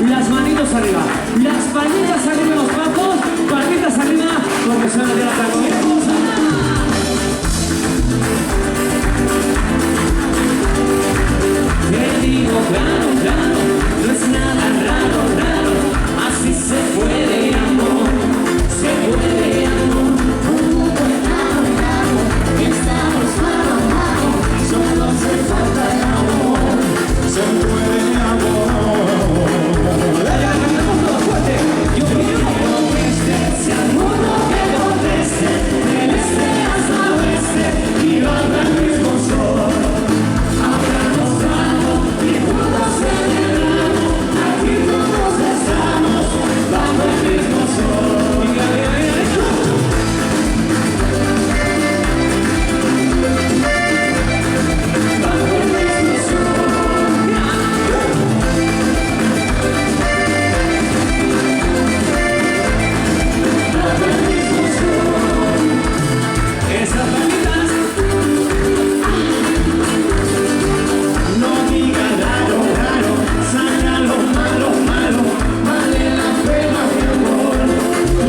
las manitos arriba, las palmitas arriba, los patos, palmitas arriba, porque suena de la tango. ¡Mira cómo suena! Te digo claro, claro, no es nada raro, raro, así se puede, amor, se puede, amor. Un mundo raro, raro, estamos mano a mano, solo hace falta el amor, se puede, amor. Yo quiero Si al mundo que conteste, del este hasta oeste, y bajo el mismo sol, abramos mano y juntos celebramos, aquí todos estamos, bajo el mismo sol. Bajo el mismo sol. Bajo el mismo sol. esas palmitas. No diga raro, raro, saca lo malo, malo, vale la pena, mi amor,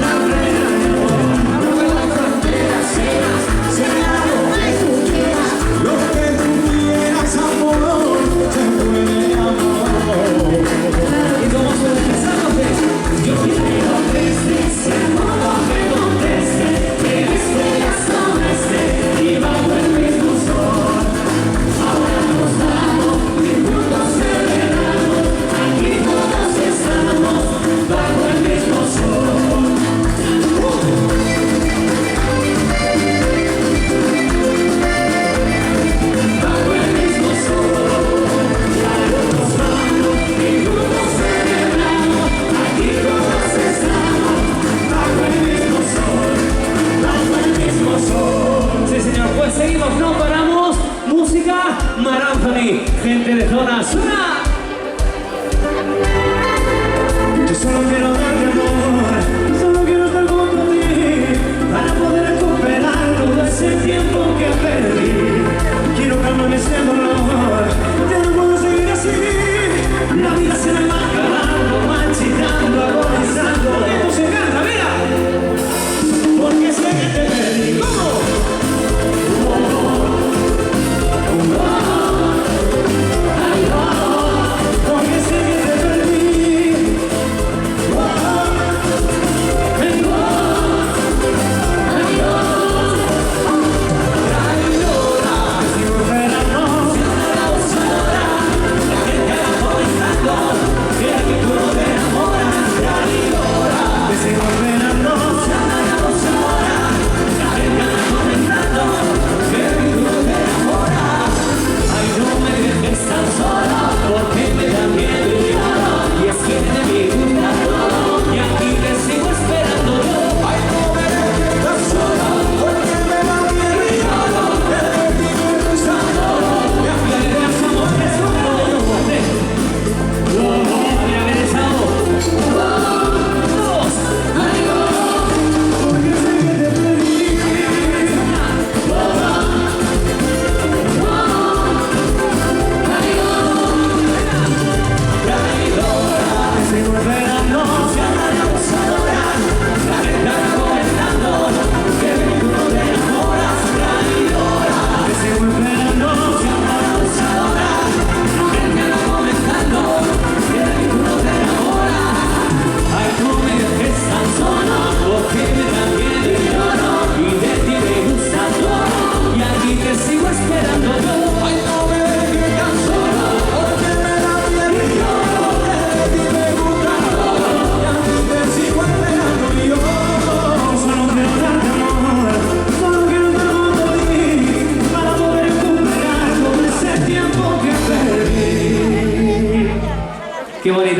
la pena, mi amor. No hay fronteras cegas, sea lo que tú quieras, lo que tú quieras, amor, se puede, amor. Y como empezamos yo Quiero desde ese modo que conteste, que este hasta oeste, y bajo el mismo sol. Ahora nos damos y juntos celebramos, aquí todos estamos, bajo el mismo sol. Bajo el mismo sol. Ahora nos damos y juntos celebramos, aquí todos estamos, bajo el mismo sol, bajo el mismo sol. Sí, señor, pues seguimos, no paramos. Música, Mar Anthony, gente de zona, ¡suena! Yo solo quiero darte amor, solo quiero estar junto a ti, para poder recuperar todo ese tiempo que perdí. Quiero calmar ese dolor, ya no puedo seguir así. La vida se me va acabando, marchitando, agonizando. ¡Esto se canta, mira! Porque sé que te perdí. ¿Cómo? Porque sé que te perdí. Si volverás, no. Que tú no te enamoras, traidora. Si volverás, no. Ay, no me dejes tan sola, porque me da miedo y lloro. Y es que de mí gusta todo, y aquí te sigo esperando yo. Ay, no me dejes tan sola, porque me da miedo y lloro. Que de ti me gusta todo, y aquí te das amor que es como yo. Ya ves, amor. Dos. Porque sé que te perdí. Si volverás, no. Si volverás, no. Ay, no me dejes tan sola, porque me da miedo y lloro. Y de ti me gusta todo, y aquí te sigo esperando yo. Ay, no me dejes tan sola, porque me da miedo y lloro. De ti me gusta todo, y a ti te sigo esperando yo. Solo quiero darte amor, solo quiero estar junto a ti, para poder recuperar todo ese tiempo que perdí. Qué bonito.